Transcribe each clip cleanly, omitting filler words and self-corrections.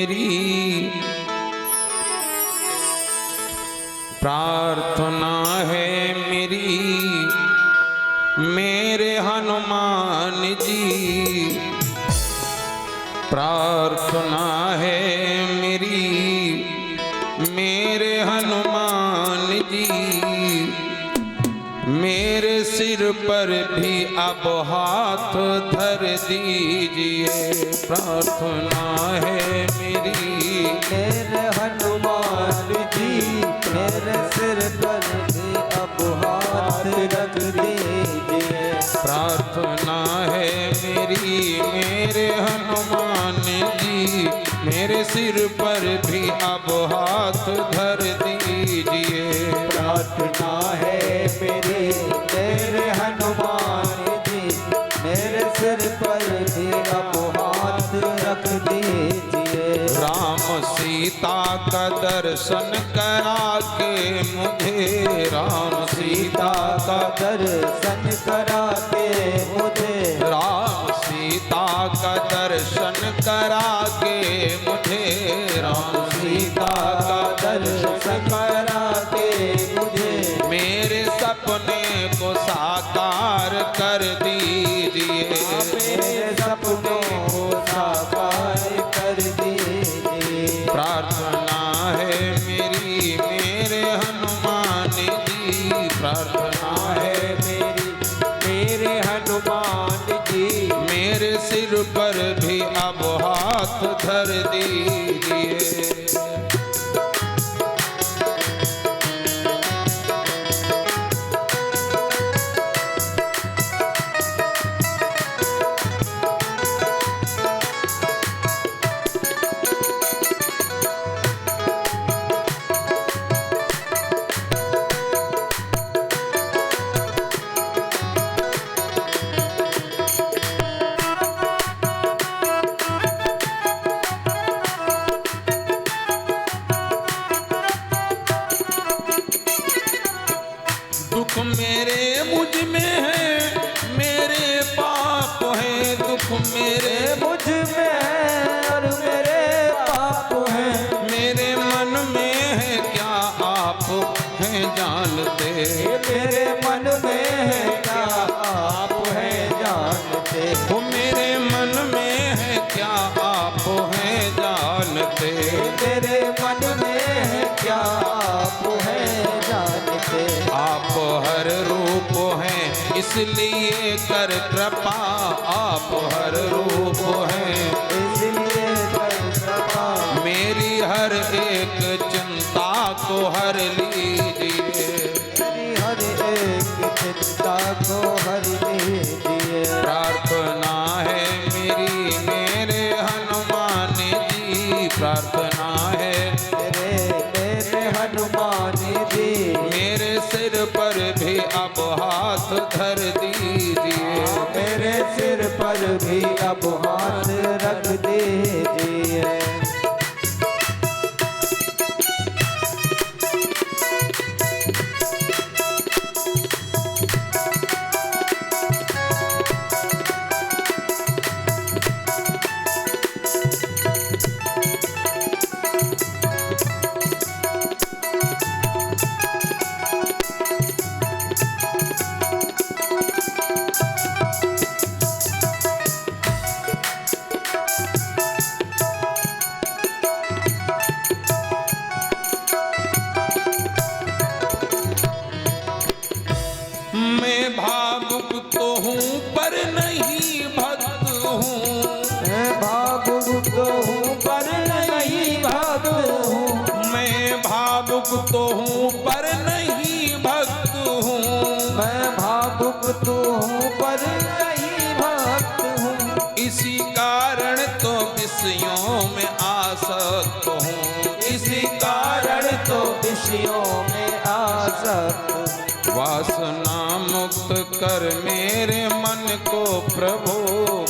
मेरी प्रार्थना है मेरी मेरे हनुमान जी, प्रार्थना है मेरी मेरे हनुमान जी, मेरे सिर पर भी अब हाथ धर दीजिए। प्रार्थना है मेरी मेरे हनुमान जी, मेरे सिर पर भी अब हाथ रख दीजिए। प्रार्थना है मेरी मेरे हनुमान जी, मेरे सिर पर भी अब हाथ धर दीजिए। प्रार्थना है मेरी मेरे हनुमान जी, मेरे सिर पर भी अब हाथ रख दीजिए। राम सीता का दर्शन करा के मुझे, राम सीता का दर्शन करा के मुझे, राम सीता का दर्शन करा के मुझे, राम सीता का दर्शन करा के मुझे, मेरे सपने को साकार कर दीजिए। मेरे सपनों को साकार कर दीजिए। प्रार्थना है मेरी मेरे हनुमान जी, प्रार्थना है मेरी मेरे हनुमान जी, मेरे सिर पर भी अब हाथ धर दीजिए। दुख मेरे मुझ में है, मेरे पाप है, दुख मेरे मुझ में है और मेरे पाप हैं। मेरे मन में है क्या आप हैं जानते, मेरे मन में है क्या आप हैं जानते। वो मेरे मन में है क्या आप हैं जानते। मेरे मन में है क्या आप हैं जानते। आप हर रूप हैं इसलिए कर कृपा, आप हर रूप हैं इसलिए कर कृपा, मेरी हर एक चिंता को हर लीजिए। मेरी हर एक चिंता को हर लीजिए। प्रार्थना है मेरी मेरे हनुमान जी, प्रार्थना है मेरे हनुमान जी, मेरे सिर पर भी अब हाथ धर दीजिए। मेरे सिर पर भी अब हाथ रख दीजिए। मैं भावुक तो हूँ पर नहीं भक्त हूँ, मैं भावुक तो हूँ पर नहीं भक्त हूँ। मैं भावुक तो हूँ पर नहीं भक्त हूँ। मैं भावुक तो हूँ पर नहीं भक्त हूँ। इसी कारण तो विषयों में आसक्त हूँ, इसी कारण तो विषयों में आसक्त हूँ। वासना मुक्त कर मेरे मन को प्रभु,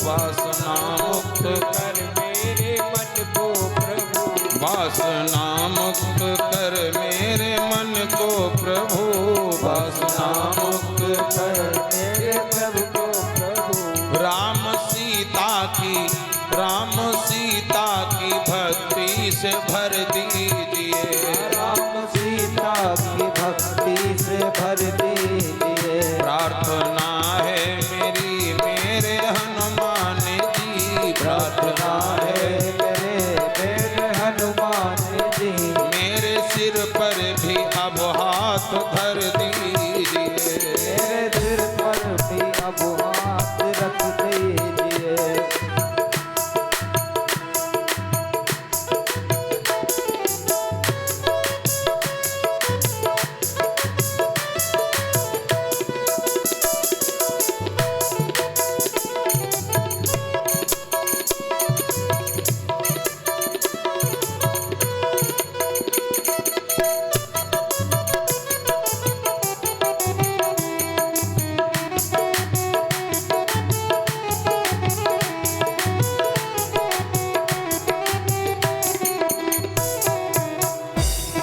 वासना मुक्त कर मेरे मन को प्रभु, वासना मुक्त कर मेरे मन को प्रभु, वासना मुक्त कर मेरे प्रभु को प्रभु। राम सीता की भक्ति भक्ति से भर दीजिए। राम सीता की भक्ति से भर दीजिए। प्रार्थना है मेरी मेरे हनुमान जी, प्रार्थना है मेरे हनुमान जी। मेरे सिर पर भी अब हाथ धर दीजिए। मेरे सिर पर भी अब हाथ रख दीजिए।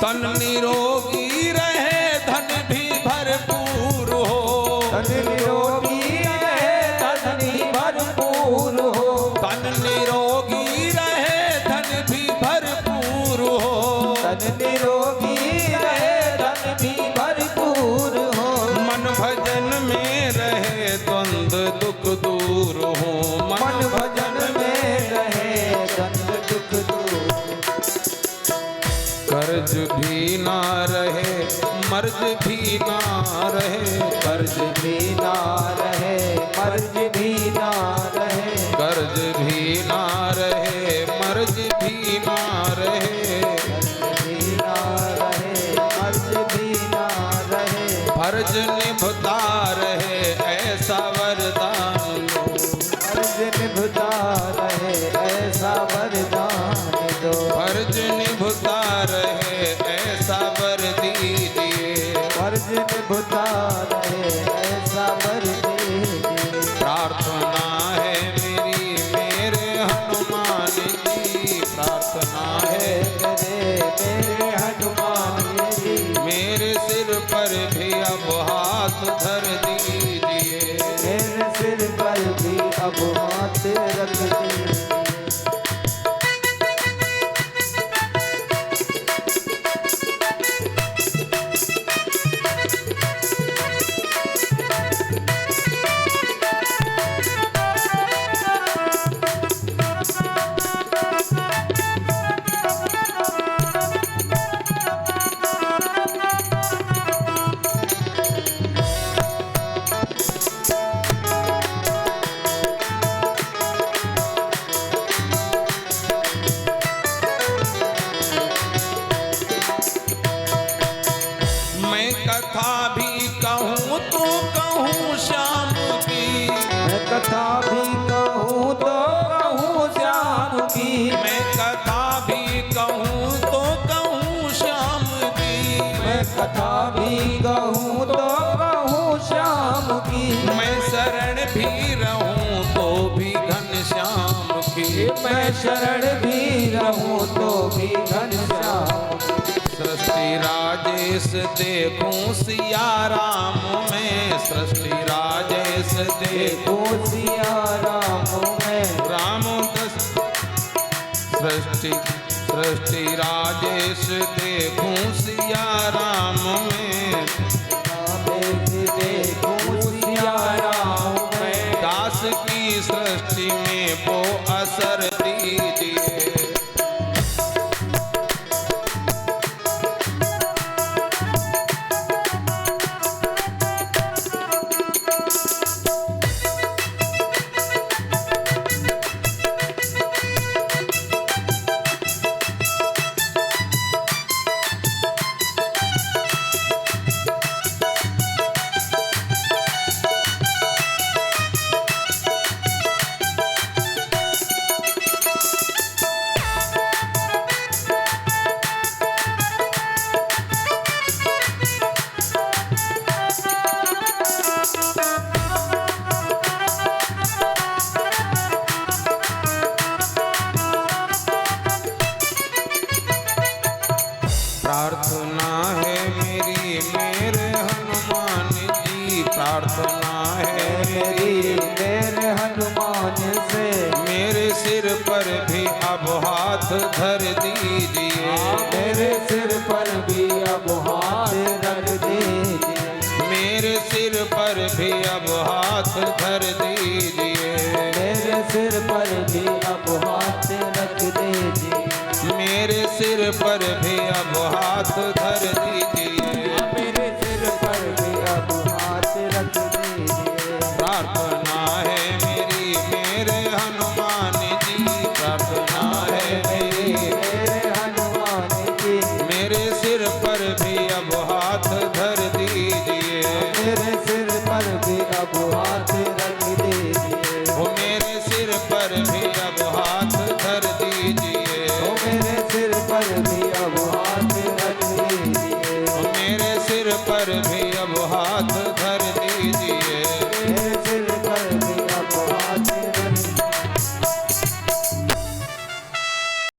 तन निरोगी रहे धन भी भरपूर हो। धन निरोगी रहे धन भरपूर हो। तन निरोगी रहे धन भी भरपूर हो। धन निरोगी रहे धन भी भरपूर हो। मन भजन में रहे द्वंद्व दुख दूर हो। मन भजन में रहे द्वंद्व दुख दूर। कर्ज भी ना रहे मर्ज भी ना रहे। कर्ज भी ना रहे मर्ज भी ना रहे। कर्ज भी ना रहे मर्ज भी ना रहे। कर्ज भी ना रहे मर्ज भी ना रहे। फर्ज निभता रहे ऐसा वरदान लो। फर्ज निभता रहे ऐसा वरदान दो। फर्ज निभता रहे ऐसा वर दीजिए। फर्ज निभता रहे ऐसा वर दीजिए। प्रार्थना है मेरी मेरे हनुमान जी। प्रार्थना है मेरे हनुमान जी। मेरे सिर पर भी अब हाथ धर दीजिए। मेरे सिर पर भी अब हाथ रख दीजिए। मैं कथा भी कहूँ तो कहूँ श्याम की। मैं कथा भी कहूँ तो कहूँ श्याम की। मैं कथा भी कहूँ तो कहूँ श्याम की। मैं कथा भी कहूँ तो कहूँ श्याम की। मैं शरण भी रहूं तो भी घनश्याम की। मैं शरण भी रहूँ तो भी घनश्याम। सृष्टि राजेश देखूं सिया राम में। सृष्टि राजेश देखूं देखो सिया राम में। राम दस सृष्टि राजेश देखूं सिया राम में। देखो सिया राम में। दास की सृष्टि में वो असर दीजिए। धर दीजिए। मेरे सिर पर भी अब हाथ रख दीजिए। मेरे सिर पर भी अब हाथ धर दीजिए। मेरे सिर पर भी अब हाथ रख दीजिए। मेरे सिर पर भी अब हाथ धर